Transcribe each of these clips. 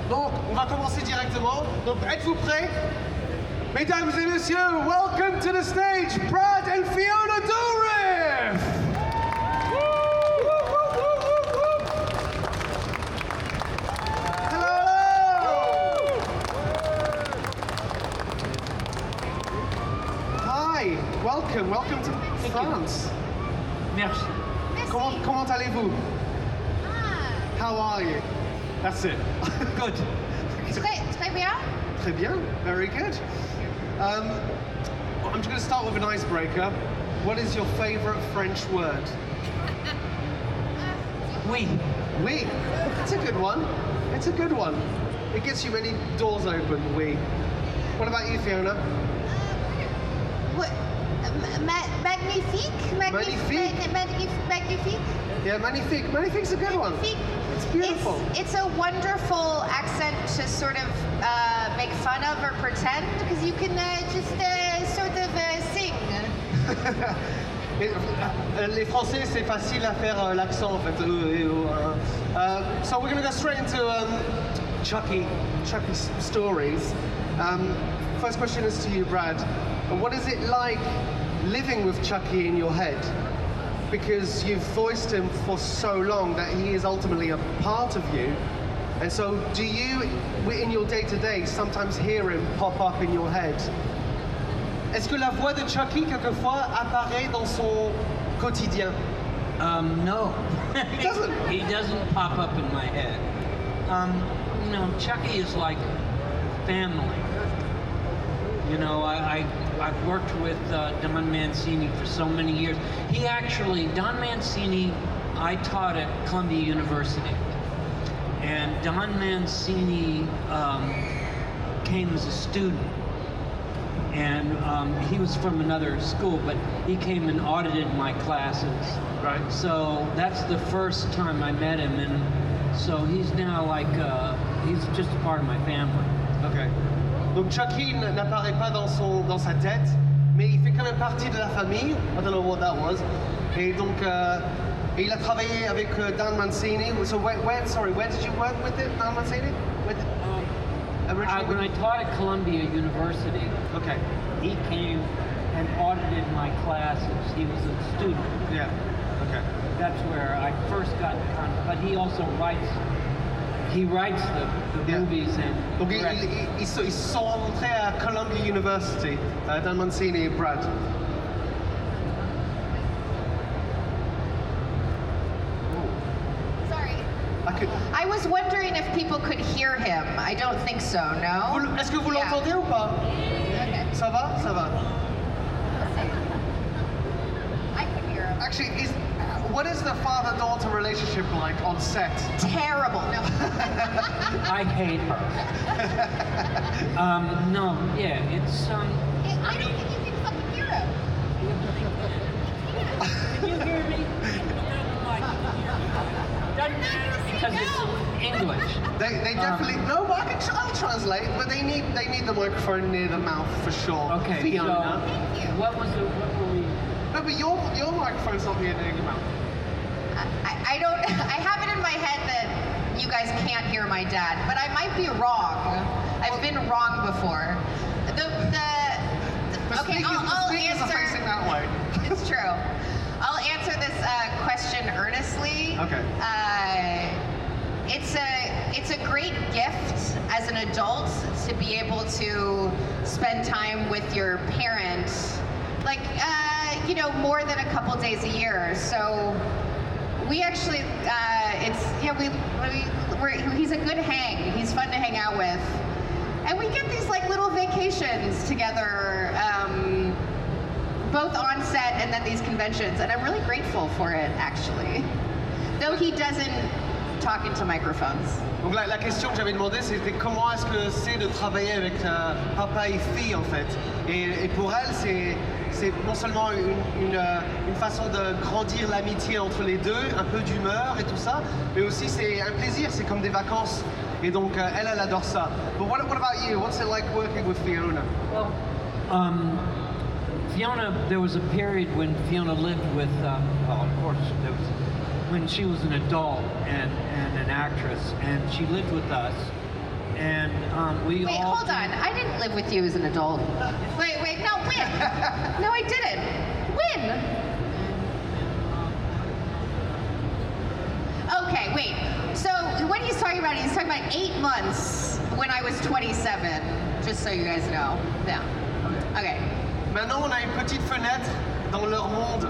Donc, on va commencer directement. Donc, êtes-vous prêts? Mesdames et messieurs, welcome to the stage, Brad and Fiona Dourif! Hello! Hi, welcome to France. Merci. Comment allez-vous? How are you? That's it. Good. Très bien. Très bien. Very good. I'm just going to start with an icebreaker. What is your favorite French word? Oui. Oui. It's a good one. It's a good one. It gets you many doors open, oui. What about you, Fiona? What? Magnifique? Magnifique? Yeah, magnifique. Magnifique's a good one. Magnifique. It's beautiful. It's a wonderful accent to sort of make fun of or pretend, because you can just sort of sing. Les Français, c'est facile à faire l'accent en fait. So we're going to go straight into Chucky stories. First question is to you, Brad. What is it like living with Chucky in your head? Because you've voiced him for so long that he is ultimately a part of you. And so do you, in your day-to-day, sometimes hear him pop up in your head? Est-ce que la voix de Chucky, quelquefois, apparaît dans son quotidien? No. He doesn't? He doesn't pop up in my head. Chucky is like family. You know, I've worked with Don Mancini for so many years. Don Mancini, I taught at Columbia University. And Don Mancini came as a student. And he was from another school, but he came and audited my classes. Right. So that's the first time I met him. And so he's now like, he's just a part of my family. Okay. Donc Chucky n'apparaît pas dans sa tête, mais il fait quand même partie de la famille. I don't know what that was. Et donc, il a travaillé avec Dan Mancini. So where did you work with it, Dan Mancini? When I taught at Columbia University, Okay. he came and audited my classes. He was a student. Yeah. Okay. That's where I first got in contact. But he also writes the Yeah. movies and Donc directs. ils se sont rencontrés à Columbia University, Dan Mancini et Brad. Sorry. I was wondering if people could hear him. I don't think so, no? Est-ce que vous Yeah. l'entendez ou pas? Okay. Ça va? Ça va. I can hear him. Actually, what is the father-daughter relationship like on set? Terrible. No. I hate her. It's I don't think you can fucking hear him. Can you hear me? Doesn't matter because it's English. They definitely no. I'll translate, but they need the microphone near the mouth for sure. Okay, Fiona. Thank you. What were we? No, but your microphone's not near your mouth. I don't. I have it in my head that you guys can't hear my dad, but I might be wrong. I've been wrong before. Okay, I'll speakers are facing answer. that way. It's true. I'll answer this question earnestly. Okay. It's a great gift as an adult to be able to spend time with your parents, like more than a couple days a year. So we actually, he's a good hang. He's fun to hang out with, and we get these like little vacations together. Both on set and then these conventions, and I'm really grateful for it, actually. Though he doesn't talk into microphones. Donc la question que j'avais demandé, c'était comment est-ce que c'est de travailler avec papa et fille en fait. Et pour elle, c'est non seulement une façon de grandir l'amitié entre les deux, un peu d'humeur et tout ça, mais aussi c'est un plaisir, c'est comme des vacances. Et donc elle adore ça. But what about you? What's it like working with Fiona? Well, Fiona, there was a period when Fiona lived with, of course, there was when she was an adult and an actress, and she lived with us. And we Wait, all... hold on. I didn't live with you as an adult. Wait, no, when? No, I didn't. When? Okay, wait. So what he's talking about 8 months when I was 27, just so you guys know. Yeah. Okay. Maintenant, on a une petite fenêtre dans leur monde.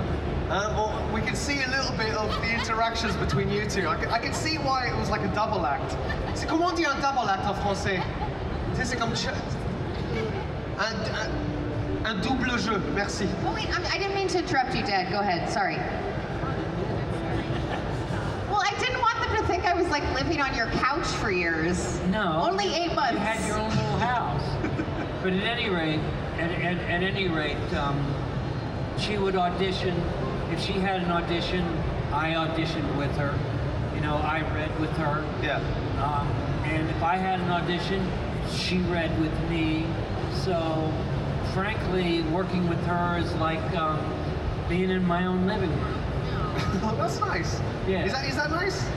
We can see a little bit of the interactions between you two. I can see why it was like a double act. C'est comment on dit un double act en français? C'est comme un double jeu. Merci. Oh wait, I didn't mean to interrupt you, Dad. Go ahead. Sorry. Well, I didn't want them to think I was like living on your couch for years. No. Only 8 months. You had your own little house. But at any rate, she would audition. If she had an audition, I auditioned with her. You know, I read with her. Yeah. And if I had an audition, she read with me. So, frankly, working with her is like being in my own living room. Oh, that's nice. Yeah. Is that nice?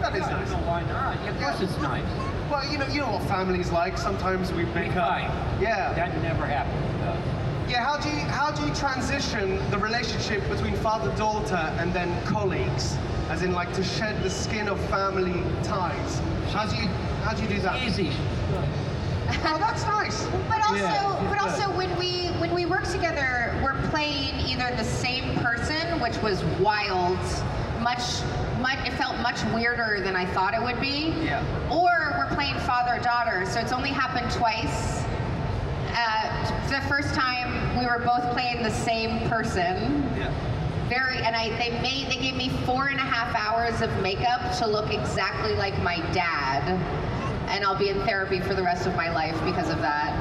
That is I nice. don't know why not. Yeah, of course it's nice. Well, you know what family's like. Sometimes we make up. Fight. Yeah. That never happened with us. Yeah. How do you transition the relationship between father-daughter and then colleagues, as in like to shed the skin of family ties? How do you do that? Easy. Oh, that's nice. But also, Yeah, when we work together, we're playing either the same person, which was wild, it felt much weirder than I thought it would be. Yeah. Or we're playing father-daughter, so it's only happened twice. The first time we were both playing the same person. Yeah. They gave me 4.5 hours of makeup to look exactly like my dad, and I'll be in therapy for the rest of my life because of that.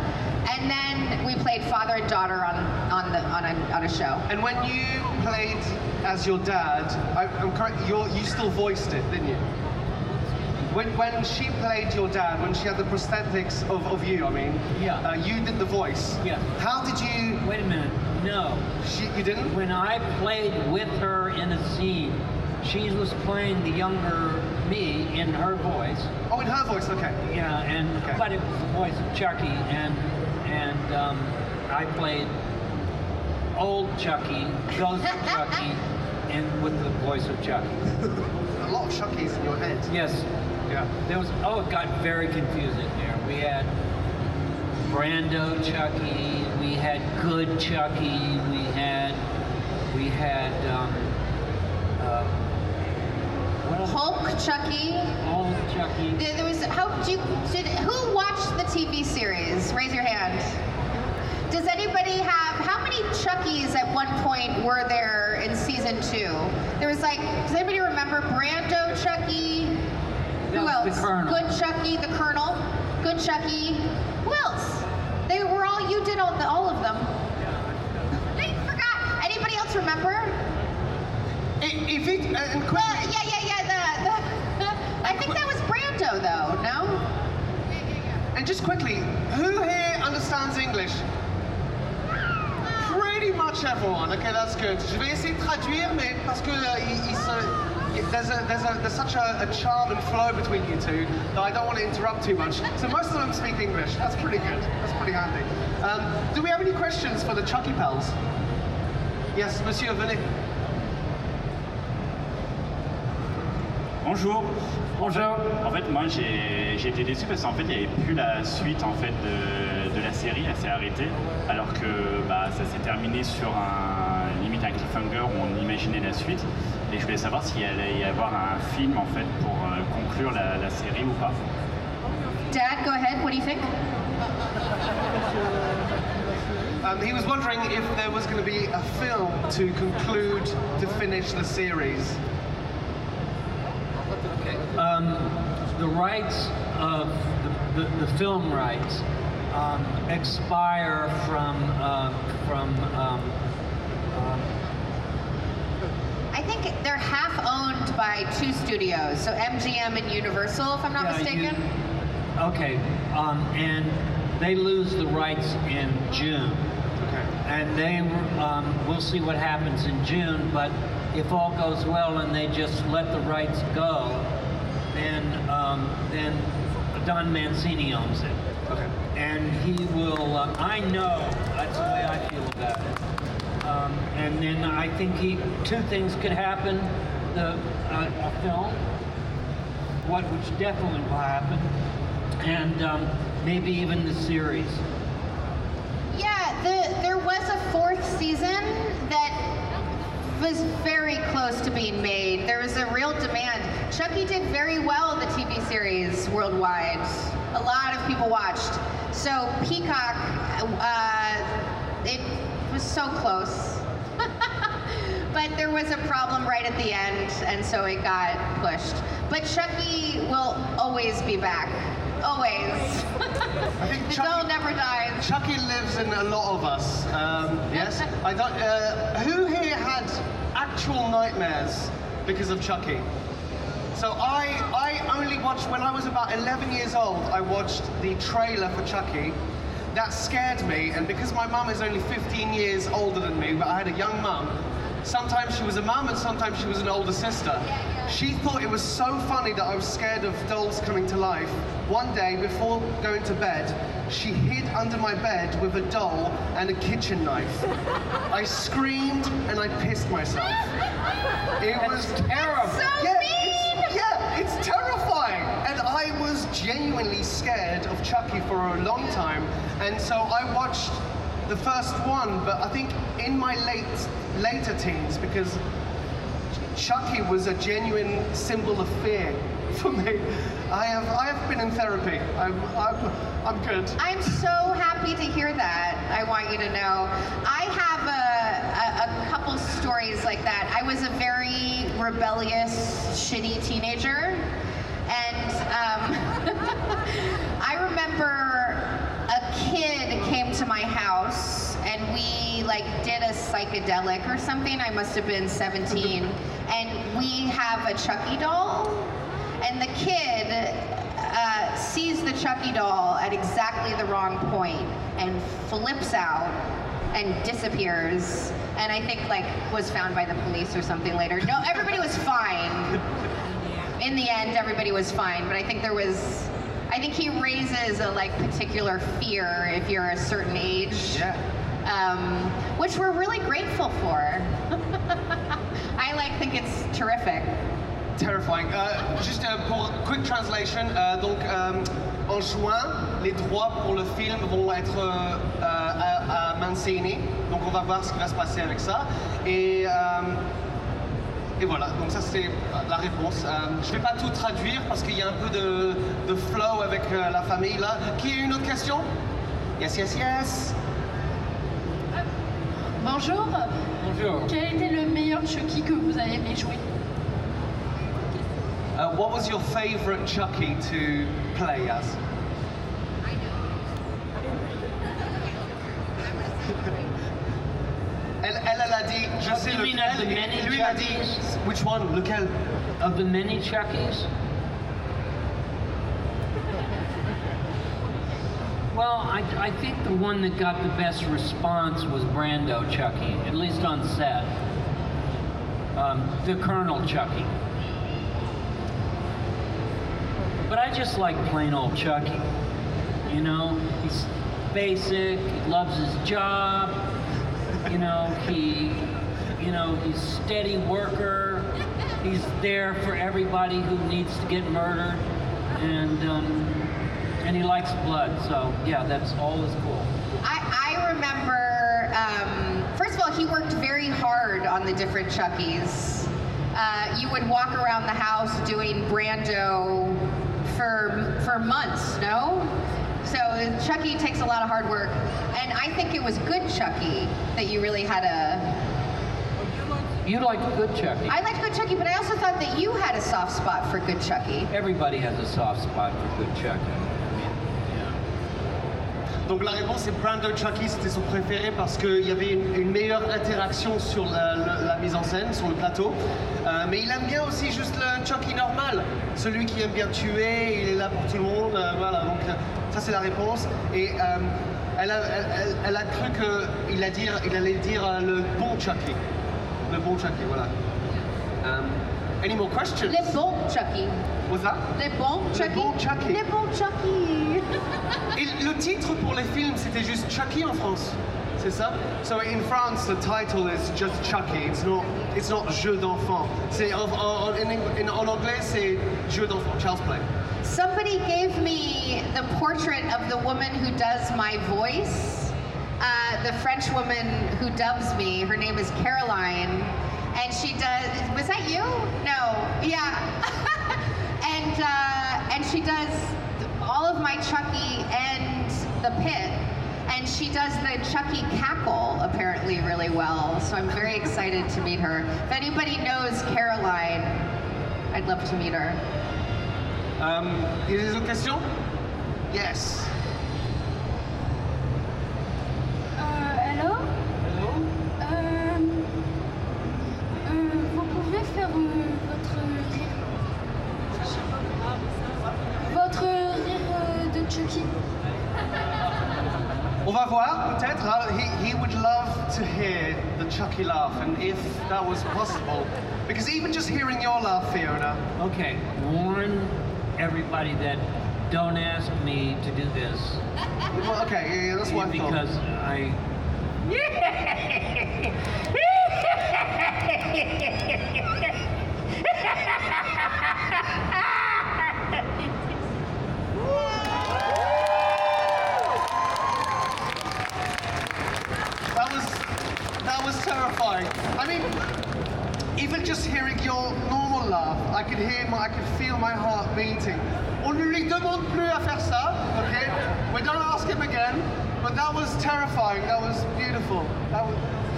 And then we played father and daughter on a show. And when you played as your dad, I'm correct. You still voiced it, didn't you? When she played your dad, when she had the prosthetics of you, I mean, Yeah. You did the voice. Yeah. How did you? Wait a minute. No. You didn't? When I played with her in a scene, she was playing the younger me in her voice. Oh, in her voice. Okay. Yeah, Okay. but it was the voice of Chucky, and I played old Chucky, ghost Chucky, and with the voice of Chucky. A lot of Chuckies in your head. Yes, Yeah. it got very confusing there. We had Brando Chucky, we had good Chucky, we had what else? Hulk Chucky. Old Chucky. There was who watched the TV series? Raise your hand. Does anybody how many Chuckies at one point were there in season 2? There was does anybody remember Brando Chucky? That Who was else? the Colonel. Good Chucky, the Colonel. Good Chucky. Who else? They were you did all of them. I forgot. Anybody else remember? If it and quickly, I think that was Brando though, no? and just quickly, who here understands English? Pretty much everyone. Okay, that's good. Je vais essayer de traduire, mais parce que there's such a charm and flow between you two that I don't want to interrupt too much. So most of them speak English. That's pretty good. That's pretty handy. Do we have any questions for the Chucky pals? Yes, Monsieur, venez. Bonjour. Bonjour. En fait, moi, j'ai été déçu parce qu'en fait, il n'y avait plus la suite en fait de la série. Elle s'est arrêtée, alors que ça s'est terminé sur limite un cliffhanger où on imaginait la suite. Et je voulais savoir s'il allait y avoir un film en fait pour conclure la série ou pas. Dad, go ahead. What do you think? He was wondering if there was going to be a film to conclude, to finish the series. The rights of the film rights expire from I think they're half owned by 2 studios, so MGM and Universal, if I'm not mistaken. And they lose the rights in June. Okay. And we'll see what happens in June, but if all goes well and they just let the rights go, then Don Mancini owns it. Okay. And he will, I know, that's the way I feel about it. And then I think two things could happen. A film, which definitely will happen, and maybe even the series. Yeah, there was a 4th season that was very close to being made. There was a real demand. Chucky did very well, the TV series, worldwide. A lot of people watched. So Peacock, it was so close. But there was a problem right at the end, and so it got pushed. But Chucky will always be back. Always. I think The doll never dies. Chucky lives in a lot of us. Yes. I thought, who here had actual nightmares because of Chucky? So I only watched, when I was about 11 years old, I watched the trailer for Chucky. That scared me, and because my mum is only 15 years older than me, but I had a young mum, sometimes she was a mum and sometimes she was an older sister. She thought it was so funny that I was scared of dolls coming to life. One day, before going to bed, she hid under my bed with a doll and a kitchen knife. I screamed and I pissed myself. It was terrible. So It's terrifying. And I was genuinely scared of Chucky for a long time. And so I watched the first one, but I think in my later teens, because Chucky was a genuine symbol of fear for me. I have been in therapy. I'm good. I'm so happy to hear that. I want you to know. I have a couple stories like that. I was a very rebellious, shitty teenager, and I remember a kid came to my house and we did a psychedelic or something. I must have been 17, and we have a Chucky doll, and the kid sees the Chucky doll at exactly the wrong point and flips out and disappears, and I think was found by the police or something later. No, everybody was fine. In the end, everybody was fine, but I think he raises a particular fear if you're a certain age. Yeah. Which we're really grateful for. I think it's terrific. Terrifying. Juste pour quick translation, donc en juin, les droits pour le film vont être à Mancini, donc on va voir ce qui va se passer avec ça. Et voilà, donc ça c'est la réponse. Je vais pas tout traduire parce qu'il y a un peu de flow avec la famille là. Qui a une autre question? Yes, yes, yes. Bonjour. Bonjour. Quel était le meilleur Chucky que vous avez aimé jouer? What was your favorite Chucky to play as? Elle a dit, je sais You mean of the lequel, many et lui il a dit, Chuckies? which one, lequel? Of the many Chuckies? Well, I think the one that got the best response was Brando Chucky, at least on set. The Colonel Chucky. But I just like plain old Chucky. You know, he's basic, he loves his job, he's a steady worker, he's there for everybody who needs to get murdered, and he likes blood, so yeah, that's always cool. I remember, first of all, he worked very hard on the different Chuckies. You would walk around the house doing Brando for months, no? So Chucky takes a lot of hard work, and I think it was good Chucky that you really had You like good Chucky. I liked good Chucky, but I also thought that you had a soft spot for good Chucky. Everybody has a soft spot for good Chucky. Donc la réponse est Brando Chucky, c'était son préféré parce qu'il y avait une meilleure interaction sur la mise en scène, sur le plateau. Mais il aime bien aussi juste le Chucky normal, celui qui aime bien tuer, il est là pour tout le monde. Voilà, donc ça c'est la réponse. Et elle a cru qu'il allait dire le bon Chucky. Le bon Chucky, voilà. Any more questions? Les bons Chucky. What's that? Les bons Chucky. bons Chucky. Les bons Chucky. Et le titre pour les films, c'était juste Chucky en France. C'est ça? So in France, the title is just Chucky. It's not Jeu d'enfant. C'est en anglais, c'est Jeu d'enfant, Child's Play. Somebody gave me the portrait of the woman who does my voice. The French woman who dubs me. Her name is Caroline. And she does, was that you? No, yeah. and she does all of my Chucky and the pit. And she does the Chucky cackle apparently really well. So I'm very excited to meet her. If anybody knows Caroline, I'd love to meet her. Il y a des autres questions? Yes. Hello. Hello? Vous pouvez faire votre rire de Chucky. On va voir peut-être. He would love to hear the Chucky laugh, and if that was possible, because even just hearing your laugh, Fiona. Okay, warn everybody that don't ask me to do this. Well, okay, yeah, that's what I thought. Because I... That was terrifying. I mean, even just hearing your normal laugh, I could feel my heart beating. On ne lui demande plus à faire ça, okay? We don't ask him again. But that was terrifying. That was beautiful.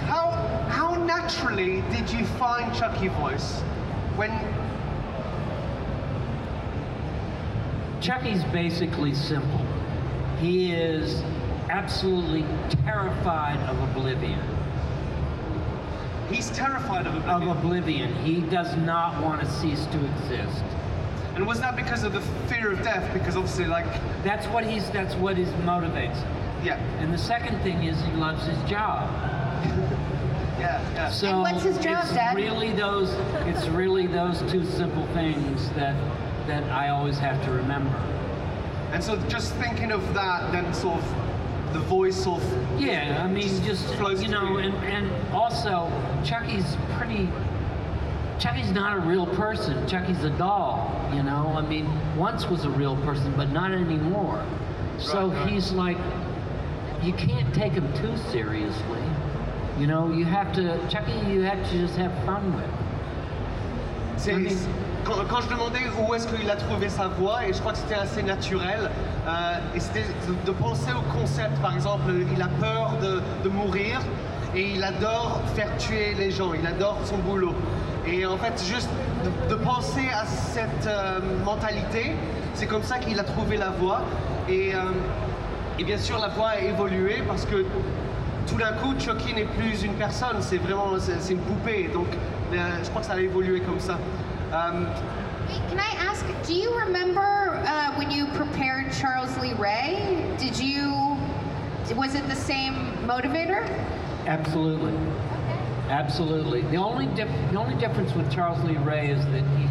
How naturally did you find Chucky voice when? Chucky's basically simple. He is absolutely terrified of oblivion. He's terrified of oblivion. Of oblivion. He does not want to cease to exist. And was that because of the fear of death? Because obviously, like, That's what motivates him. yeah, And the second thing is he loves his job. yeah. So And what's his job, it's Dad? It's really those two simple things that I always have to remember. And so just thinking of that, then sort of the voice of Yeah, I mean, just flows you know, through you. and also Chucky's not a real person. Chucky's a doll, you know. I mean, once was a real person, but not anymore. So Right. he's like, you can't take him too seriously. You know, you have to just have fun with. C'est- quand je demandais où est-ce qu'il a trouvé sa voix, et je crois que c'était assez naturel, et c'était de penser au concept. Par exemple, il a peur de mourir et il adore faire tuer les gens, il adore son boulot. Et en fait, juste de penser à cette mentalité, c'est comme ça qu'il a trouvé la voix. Et bien sûr, la voix a évolué parce que tout d'un coup, Chucky n'est plus une personne, c'est une poupée. Donc, je crois que ça a évolué comme ça. Can I ask, do you remember when you prepared Charles Lee Ray? Was it the same motivator? Absolutely. Absolutely. The only difference with Charles Lee Ray is that he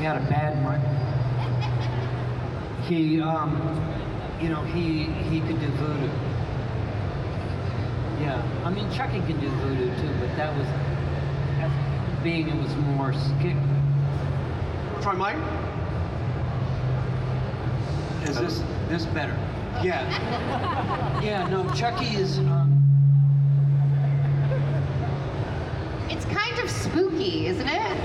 had a bad mic. He could do voodoo. Yeah, I mean Chucky can do voodoo too, but it was more skick. Try mine? Is this better? Yeah. Yeah. No, Chucky is. It's kind of spooky, isn't it?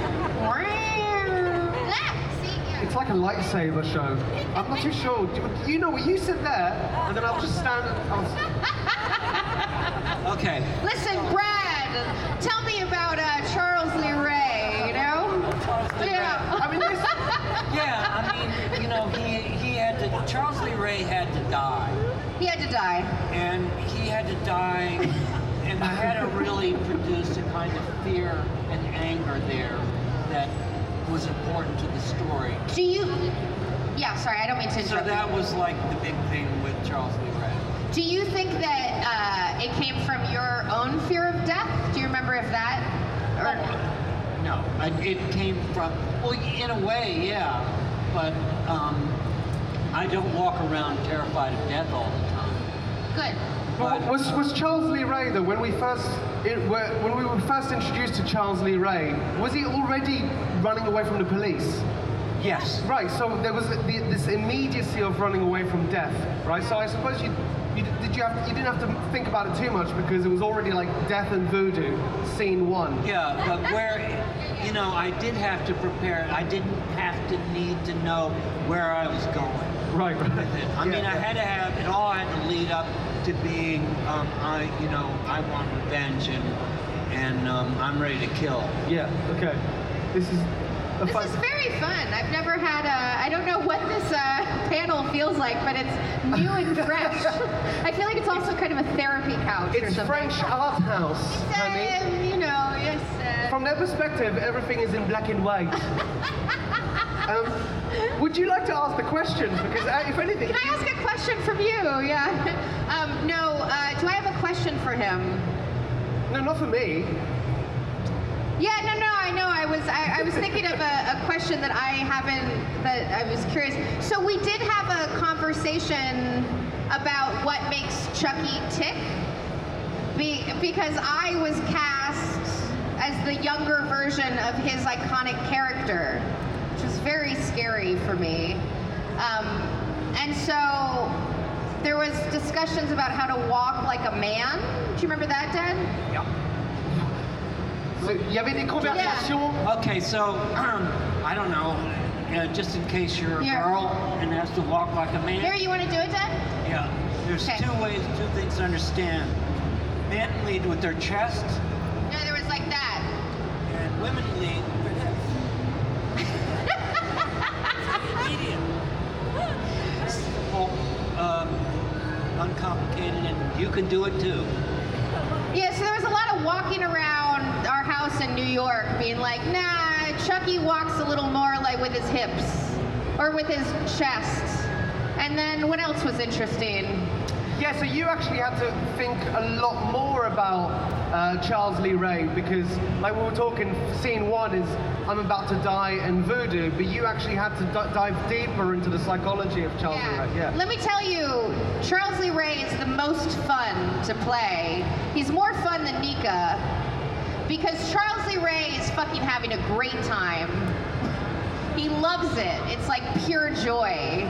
It's like a lightsaber show. I'm not too sure. You know what you said there, and then I'll just stand. Okay. Listen, Brad, tell me about Charles Lee Ray, you know? Yeah. I mean, this. Yeah, I mean, you know, Charles Lee Ray had to die. He had to die. And he had to die, and I had to really produce a kind of fear and anger there that was important to the story. Yeah, sorry, I don't mean to So interrupt. that was like the big thing with Charles Lee Ray. Do you think that it came from your own fear of death? Do you remember if that? Or, no. It came from, well, in a way, yeah. But I don't walk around terrified of death all the time. Good. But was Charles Lee Ray though, when we were first introduced to Charles Lee Ray, was he already running away from the police? Yes. Right, so there was this immediacy of running away from death, right? So I suppose you didn't have to think about it too much because it was already like death and voodoo, scene one. Yeah, but where, I did have to prepare. I didn't have to need to know where I was going. Right. With it. I mean, I had to have, it all had to lead up to being, I want revenge and I'm ready to kill. Yeah, okay. This is very fun. I've never had I don't know what this panel feels like, but it's new and fresh. I feel like it's also kind of a therapy couch or It's something. French art house, honey. Yes. From their perspective, everything is in black and white. Would you like to ask the questions? Because if anything... Can I ask a question from you? Yeah. No, do I have a question for him? No, not for me. Yeah, no, I know. I was thinking of a question that I was curious. So we did have a conversation about what makes Chucky tick, because I was cast as the younger version of his iconic character, which was very scary for me. And so there was discussions about how to walk like a man. Do you remember that, Dad? Yeah. Il y avait des conversations. Okay, so, I don't know, just in case you're a Yeah. girl and has to walk like a man. Here, you want to do it, Dad? Yeah, there's Okay. two things to understand. Men lead with their chest, No, there was like that. and women lead with their hips. Idiot. Simple, uncomplicated, and you can do it too. Yeah, so there was a lot of walking around our house in New York being like, nah, Chucky walks a little more like with his hips or with his chest. And then what else was interesting? Yeah, so you actually had to think a lot more about Charles Lee Ray because, like we were talking, scene one is I'm about to die and voodoo, but you actually had to dive deeper into the psychology of Charles Lee Ray. Yeah. Let me tell you, Charles Lee Ray is the most fun to play. He's more fun than Nika because Charles Lee Ray is fucking having a great time. He loves it. It's like pure joy.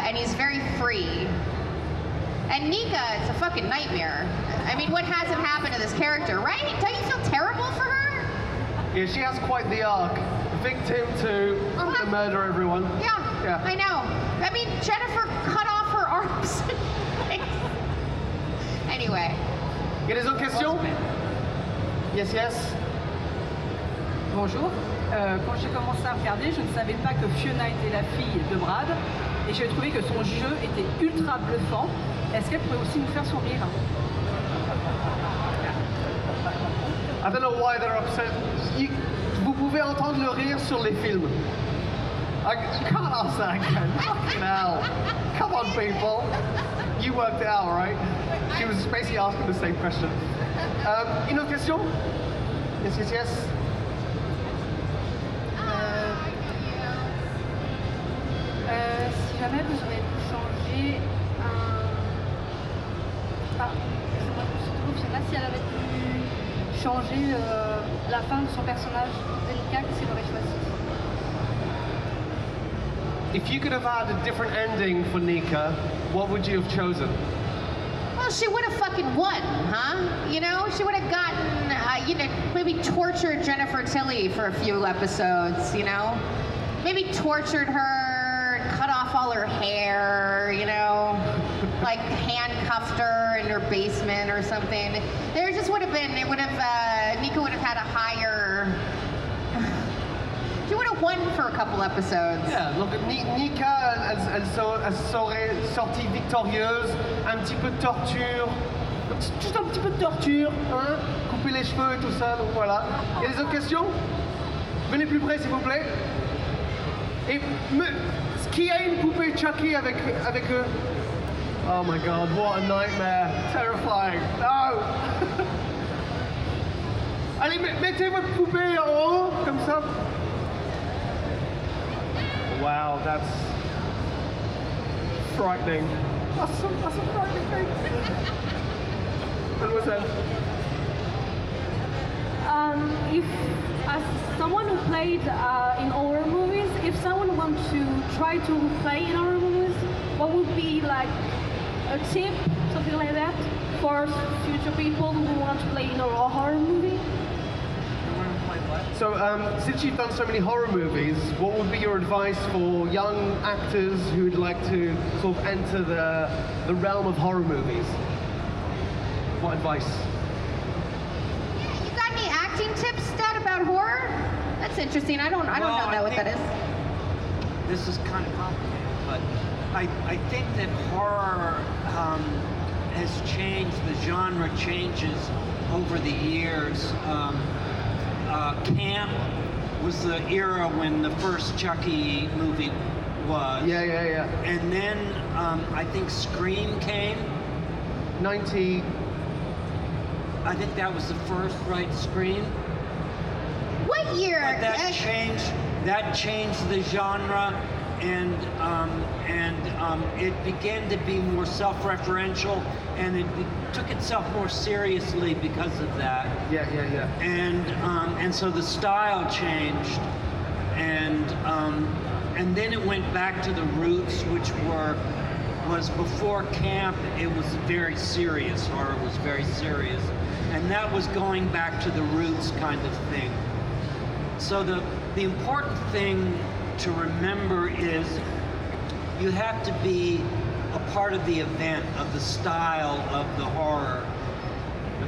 And he's very free. And Nika, it's a fucking nightmare. I mean, what hasn't happened to this character, right? Don't you feel terrible for her? Yeah, she has quite the arc. Victim to I'm gonna murder everyone. Yeah, I know. I mean, Jennifer cut off her arms. Anyway. Il y a des autres questions? Yes, yes. Bonjour. Quand j'ai commencé à regarder, je ne savais pas que Fiona était la fille de Brad et j'ai trouvé que son jeu était ultra bluffant. Est-ce qu'elle pourrait aussi nous faire sourire? I don't know why they're upset. Vous pouvez entendre le rire sur les films. You can't ask that again. Fucking hell. Come on, people. You worked it out, right? She was basically asking the same question. Une autre question? Yes, yes, yes. Si jamais vous aurez pu changer je sais pas si elle avait pu changer la fin de son personnage délicat, qu'est-ce qu'elle aurait choisi? If you could have had a different ending for Nika, what would you have chosen? Well, she would have fucking won, huh? You know, she would have gotten, maybe tortured Jennifer Tilly for a few episodes, you know? Maybe tortured her, cut off all her hair, like handcuffed her in her basement or something. There just would have been, Nika would have had a higher, she would have won for a couple episodes. Yeah, donc Nika, elle serait sortie victorieuse, un petit peu de torture, juste un petit peu de torture, hein, couper les cheveux et tout ça, donc voilà. Il y a des autres questions? Venez plus près s'il vous plaît. Et qui a une poupée Chucky avec eux? Oh my god, what a nightmare. Terrifying. No! Allez, mettez votre poupée en haut, comme ça. Wow, that's frightening. That's a frightening thing. Mademoiselle. If as someone who played in horror movies, if someone wants to try to play in horror movies, what would be like a tip, something like that, for future people who want to play in a horror movie? So, since you've done so many horror movies, what would be your advice for young actors who would like to sort of enter the realm of horror movies? What advice? You got any acting tips, Dad, about horror? That's interesting. I don't know what that is. This is kind of complicated, but I think that horror has changed. The genre changes over the years. Camp was the era when the first Chucky movie was. Yeah. And then I think Scream came. 90. I think that was the first, right? Scream. What year? But that changed the genre, and it began to be more self-referential, and it took itself more seriously because of that. Yeah. And so the style changed, and then it went back to the roots, which was before camp. It was very serious. Horror was very serious, and that was going back to the roots kind of thing. So the important thing to remember is you have to be a part of the event, of the style of the horror.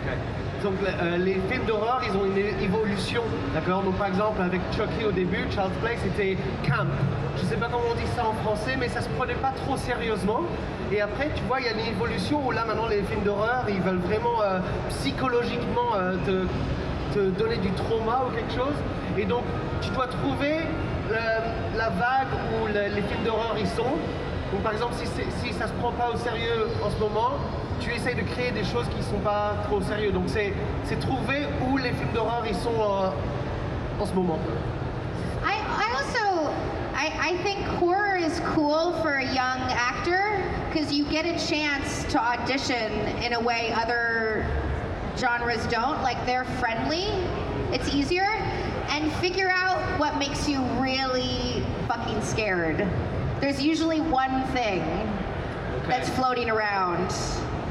Okay. Donc les films d'horreur, ils ont une évolution, d'accord. Donc par exemple avec Chucky au début, Child's Play, c'était camp. Je sais pas comment on dit ça en français, mais ça se prenait pas trop sérieusement. Et après, tu vois, il y a une évolution où là maintenant les films d'horreur, ils veulent vraiment psychologiquement te donner du trauma ou quelque chose. Et donc tu dois trouver la vague où les films d'horreur ils sont. Donc par exemple, si ça se prend pas au sérieux en ce moment, tu essayes de créer des choses qui sont pas trop sérieux. Donc c'est trouver où les films d'horreur ils sont en ce moment. I think horror is cool for a young actor because you get a chance to audition in a way other genres don't. Like they're friendly, it's easier, and figure out what makes you really fucking scared. There's usually one thing that's floating around.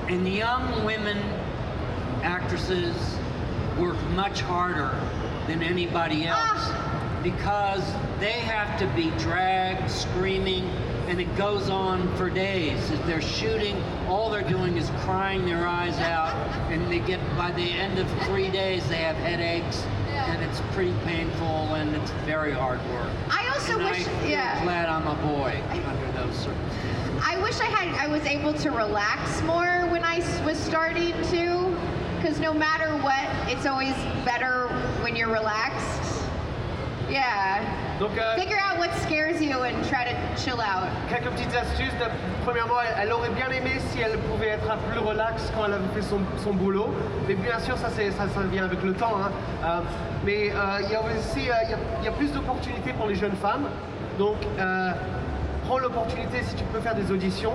And young women actresses work much harder than anybody else because they have to be dragged, screaming, and it goes on for days. If they're shooting, all they're doing is crying their eyes out, and by the end of 3 days, they have headaches, and it's pretty painful, and it's very hard work. I also wish, I'm glad I'm a boy under those circumstances. I wish I was able to relax more when I was starting to, because no matter what, it's always better when you're relaxed. Yeah. Donc, figure out what scares you and try to chill out. Quelques petites astuces. Premièrement, elle aurait bien aimé si elle pouvait être un peu plus relax quand elle avait fait son boulot. Mais bien sûr, ça vient avec le temps. Hein. Mais il y a aussi il y a plus d'opportunités pour les jeunes femmes. Donc, prends l'opportunité si tu peux faire des auditions.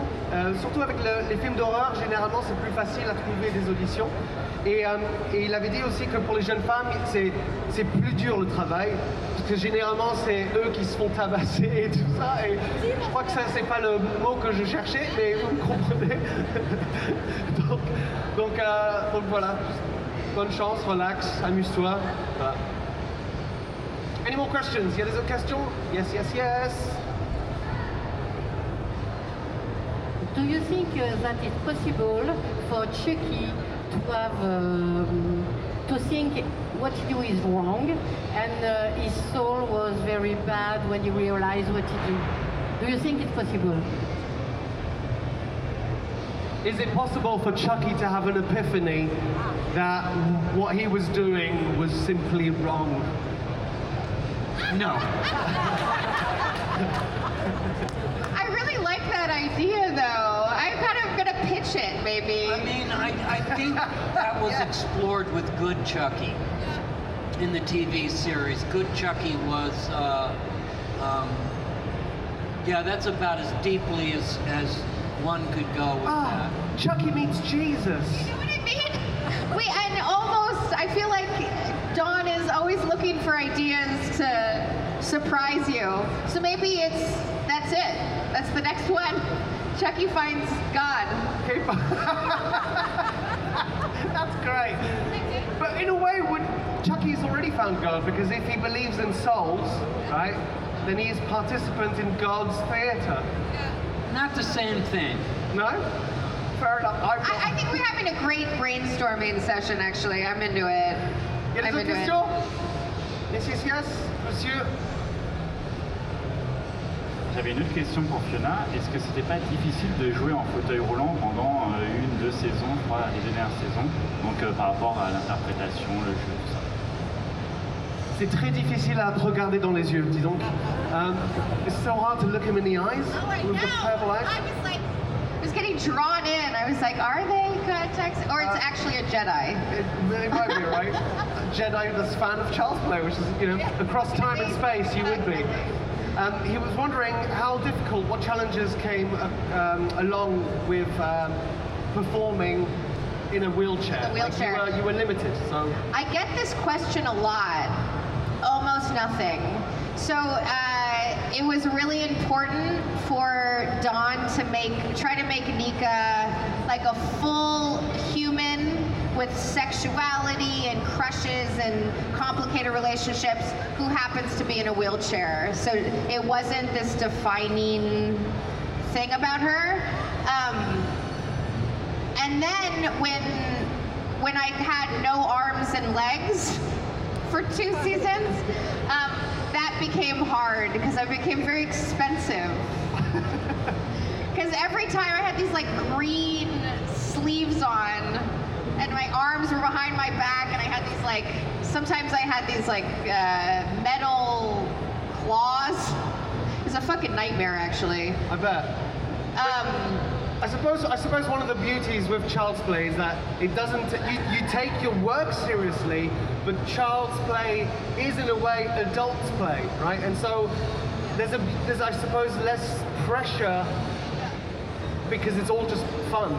Surtout avec les films d'horreur, généralement, c'est plus facile à trouver des auditions. Et il avait dit aussi que pour les jeunes femmes, c'est plus dur le travail. Parce que généralement, c'est eux qui se font tabasser et tout ça. Et je crois que ça, c'est pas le mot que je cherchais, mais vous me comprenez. donc voilà. Bonne chance, relax, amuse-toi. Voilà. Any more questions? Il y a des autres questions? Yes. Do you think that it's possible for Chucky to have to think what he do is wrong, and his soul was very bad when he realized what he do? Do you think it's possible? Is it possible for Chucky to have an epiphany that what he was doing was simply wrong? No. I really like that idea, though. I'm kind of gonna pitch it, maybe. I mean, I think that was explored with good Chucky. in the TV series. Good Chucky was, yeah, that's about as deeply as one could go with that. Chucky meets Jesus. You know what I mean? And almost, I feel like Dawn is always looking for ideas to surprise you. So maybe that's it. That's the next one. Chucky finds God. Okay. That's great. But in a way, Chucky's already found God, because if he believes in souls, right, then he is participant in God's theatre. Not the same thing. No? Fair enough. I think we're having a great brainstorming session, actually. I'm into it. Il y a I'm des into it. questions? Yes, monsieur. J'avais une autre question pour Fiona. Est-ce que c'était pas difficile de jouer en fauteuil roulant pendant une, 2 saisons, je crois, les dernières saisons, donc par rapport à l'interprétation, le jeu, tout ça? C'est très difficile à te regarder dans les yeux, dis donc. It's so hard to look him in the eyes with the purple eyes. I was getting drawn in. I was like, are they contacts? Or it's actually a Jedi. It really might be, right? A Jedi that's fan of child's play, which is, across time and space, you would be. He was wondering what challenges came along with performing in a wheelchair. A wheelchair. Like you were limited, so. I get this question a lot. Almost nothing. So it was really important for Dawn to try to make Nika like a full human with sexuality and crushes and complicated relationships who happens to be in a wheelchair. So it wasn't this defining thing about her. And then when I had no arms and legs for 2 seasons, that became hard because I became very expensive. Because every time I had these like green sleeves on, and my arms were behind my back, and I had these sometimes I had these metal claws. It was a fucking nightmare, actually. I bet. I suppose one of the beauties with child's play is that it doesn't. You take your work seriously, but child's play is in a way adult's play, right? And so there's I suppose less pressure because it's all just fun.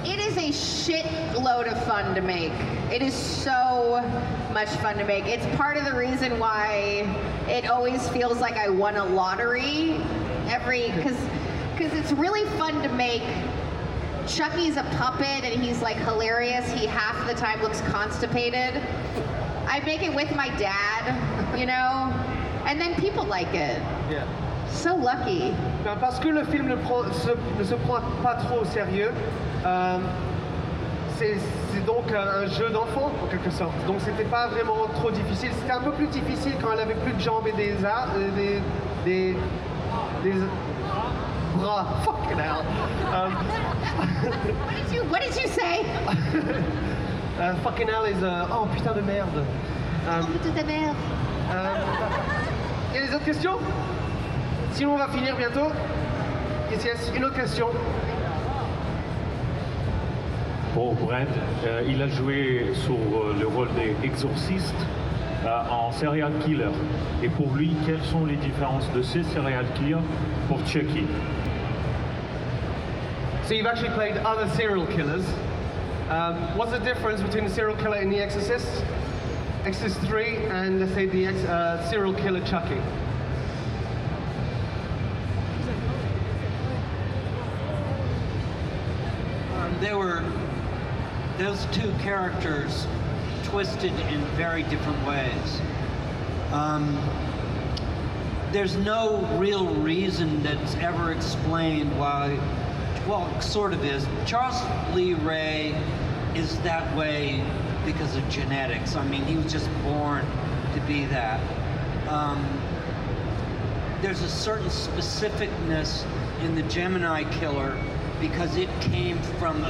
It is a shitload of fun to make. It is so much fun to make. It's part of the reason why it always feels like I won a lottery because it's really fun to make. Chucky's a puppet and he's like hilarious. He half the time looks constipated. I make it with my dad, and then people like it. Yeah. So lucky. Parce que le film ne se prend pas trop au sérieux. C'est donc un jeu d'enfant en quelque sorte. Donc c'était pas vraiment trop difficile. C'était un peu plus difficile quand elle avait plus de jambes et des bras. Fucking hell. What did you say? Fucking hell is oh putain de merde. Putain de merde. Il y a des autres questions? Sinon on va finir bientôt. Yes, une autre question. Pour Brad, il a joué sur le rôle d'exorciste en serial killer. Et pour lui, quelles sont les différences de ces serial killers pour Chucky? So you've actually played other serial killers. What's the difference between the serial killer in The Exorcist, Exorcist 3, and let's say the serial killer Chucky? Those two characters twisted in very different ways. There's no real reason that's ever explained why, well, sort of is. Charles Lee Ray is that way because of genetics. I mean, he was just born to be that. There's a certain specificness in the Gemini killer because it came from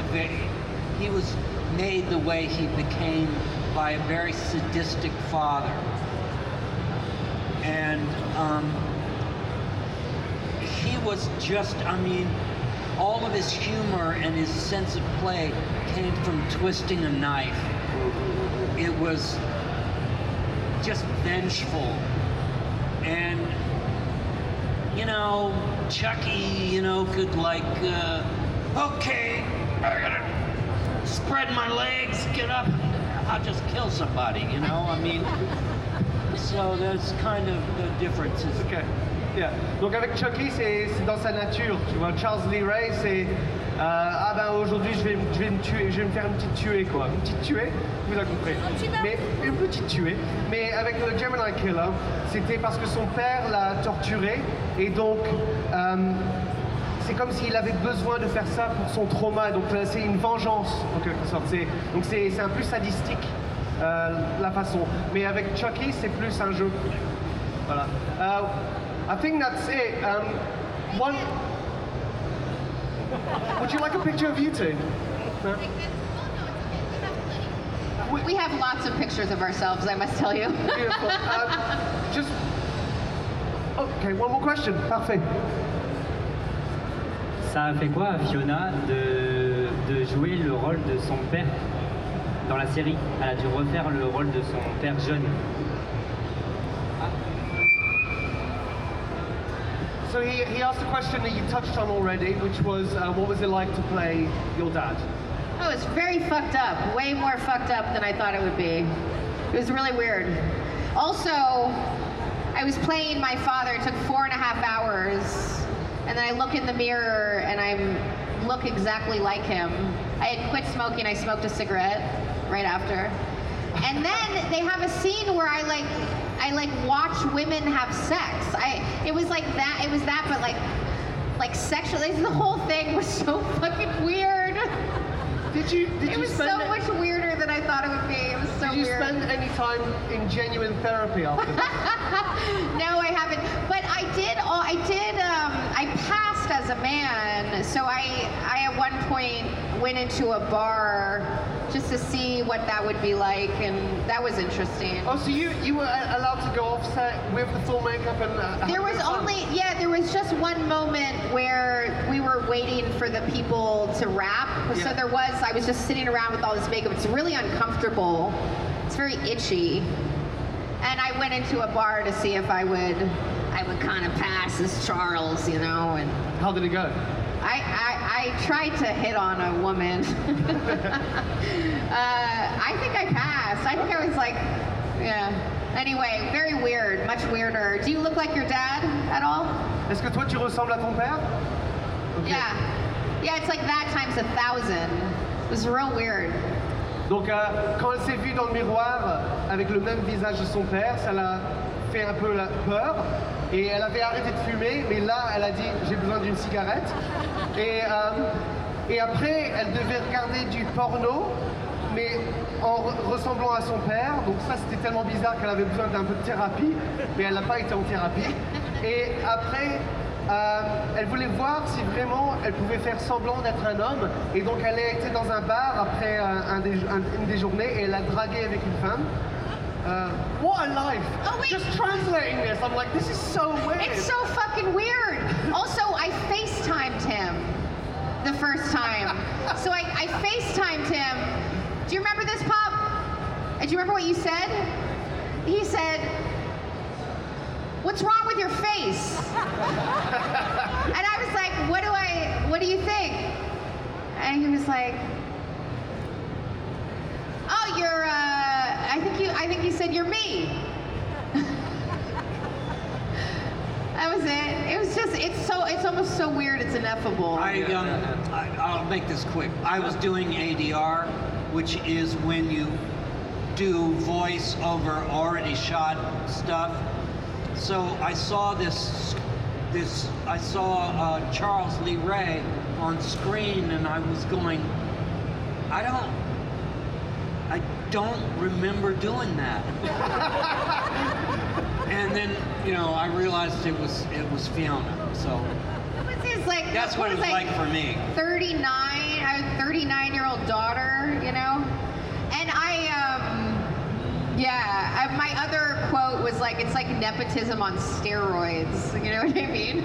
he was made the way he became by a very sadistic father. And he was just, all of his humor and his sense of play came from twisting a knife. It was just vengeful. And, you know, Chucky, you know, could like, okay, I gotta spread my legs, get up, I'll just kill somebody, you know, I mean, so that's kind of the differences. Ok. Yeah. Donc avec Chucky, c'est dans sa nature. Tu vois, Charles Lee Ray, c'est ah ben aujourd'hui je vais me tuer, je vais me faire une petite tuée quoi, une petite tuée. Vous avez compris. Mais une petite tuée. Mais avec le Gemini Killer, c'était parce que son père l'a torturé et donc c'est comme s'il avait besoin de faire ça pour son trauma. Donc c'est une vengeance en quelque sorte. Donc c'est un peu sadistique la façon. Mais avec Chucky, c'est plus un jeu. Voilà. I think that's it. One. Would you like a picture of you two? No? We have lots of pictures of ourselves, I must tell you. Beautiful. Just. Okay, one more question. Parfait. Ça a fait quoi à Fiona de jouer le rôle de son père dans la série? Elle a dû refaire le rôle de son père jeune. So he asked a question that you touched on already, which was what was it like to play your dad? Oh, it's very fucked up. Way more fucked up than I thought it would be. It was really weird. Also, I was playing my father. It took 4.5 hours. And then I look in the mirror and I look exactly like him. I had quit smoking. I smoked a cigarette right after. And then they have a scene where I watch women have sex. It was like that. It was that, but like sexual. The whole thing was so fucking weird. It was so much weirder than I thought it would be. It was so weird. Did you spend any time in genuine therapy after that? No, I haven't. But I did. I passed as a man, so I at one point went into a bar just to see what that would be like, and that was interesting. Oh, so you were allowed to go off set with the full makeup and there was just one moment where we were waiting for the people to wrap. Yeah. So I was just sitting around with all this makeup. It's really uncomfortable. It's very itchy. And I went into a bar to see if I would kind of pass as Charles, you know. And how did it go? I tried to hit on a woman. I think I passed. I think I was like, yeah. Anyway, very weird, much weirder. Do you look like your dad at all? Est-ce que toi tu ressembles à ton père? Okay. Yeah, it's like that times 1,000. It was real weird. Donc quand elle s'est vue dans le miroir avec le même visage de son père, ça l'a fait un peu peur. Et elle avait arrêté de fumer, mais là elle a dit j'ai besoin d'une cigarette. Et après elle devait regarder du porno, mais en ressemblant à son père. Donc ça c'était tellement bizarre qu'elle avait besoin d'un peu de thérapie, mais elle n'a pas été en thérapie. Et après elle voulait voir si vraiment elle pouvait faire semblant d'être un homme. Et donc elle a été dans un bar après une des journées et elle a dragué avec une femme. What a life! Oh, wait. Just translating this, I'm like, this is so weird. It's so fucking weird. Also, I FaceTimed him the first time. So I FaceTimed him. Do you remember this, Pop? Do you remember what you said? He said, "What's wrong with your face?" And I was like, what do you think? And he was like, "Oh, you're, I think you said you're me." That was it. It was just, it's almost so weird, it's ineffable. I'll make this quick. I was doing ADR, which is when you do voice over already shot stuff. So I saw I saw Charles Lee Ray on screen, and I was going, I don't remember doing that. And then, you know, I realized it was Fiona. So that's what it was like for me. 39. I have a 39-year-old daughter, you know, and my other quote was like, it's like nepotism on steroids. You know what I mean?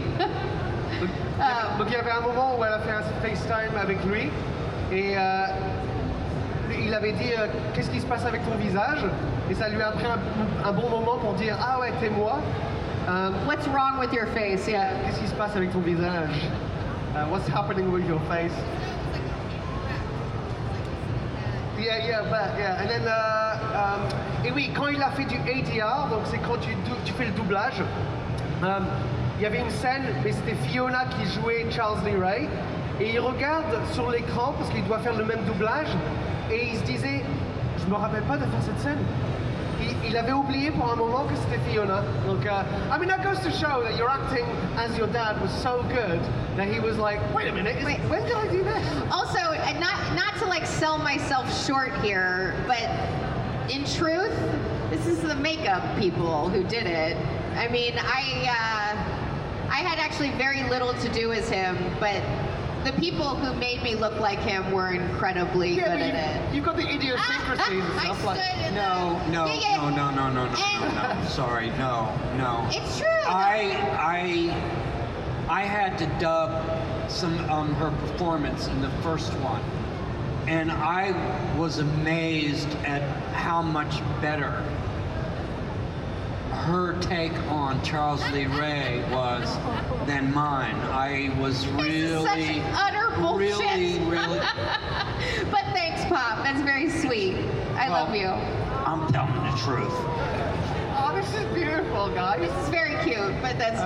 Donc il y avait un moment où elle a fait un FaceTime avec lui et il avait dit qu'est-ce qui se passe avec ton visage, et ça lui a pris un bon moment pour dire ah ouais t'es moi. What's wrong with your face? Yeah. Qu'est-ce qui se passe avec ton visage? What's happening with your face? Yeah, but yeah. And then, et oui, quand il a fait du ADR, donc c'est quand tu fais le doublage, il y avait une scène, mais c'était Fiona qui jouait Charles Lee Ray, et il regarde sur l'écran parce qu'il doit faire le même doublage, et il se disait, je me rappelle pas de faire cette scène. Il avait oublié pour un moment que c'était Fiona. Donc, I mean, that goes to show that your acting as your dad was so good that he was like, wait a minute, when did I do this? Also, and not to like sell myself short here, but in truth, this is the makeup people who did it. I mean, I had actually very little to do as him, but the people who made me look like him were incredibly good at it. You've got the idiosyncrasies and stuff like that. No. Sorry, no. It's true. I had to dub some her performance in the first one, and I was amazed at how much better her take on Charles Lee Ray was than mine. I was really, such utter bullshit. really. But thanks, Pop. That's very sweet. I love you. I'm telling the truth. Oh, this is beautiful, guys. This is very cute, but that's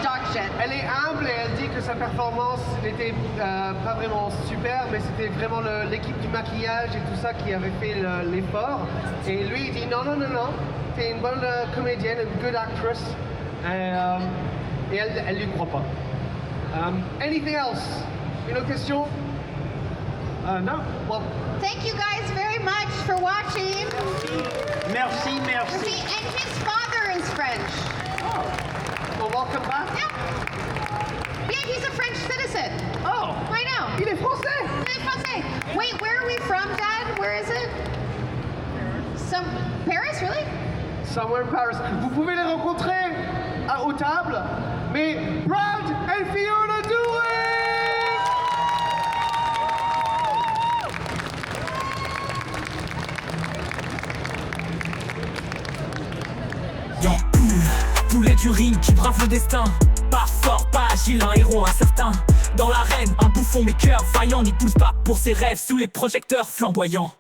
dog shit. Elle est humble et elle dit que sa performance n'était pas vraiment super, mais c'était vraiment l'équipe du maquillage et tout ça qui avait fait l'effort. Et lui, il dit non, t'es une bonne comédienne, une good actress. Et elle lui croit pas. Anything else? Une autre question? No? Well, thank you guys very much for watching. Merci. And his father is French. oh. Well, welcome back. Yeah, he's a French citizen. Oh! I know. Il est français! Il est français. Wait, where are we from, Dad? Where is it? Paris, really? Somewhere in Paris. Vous pouvez les rencontrer aux tables, mais Brad et Fiona Dourif! Poulet du ring qui brave le destin. Pas fort, pas agile, un héros incertain. Dans l'arène, un bouffon mais cœur vaillant n'y pousse pas pour ses rêves sous les projecteurs flamboyants.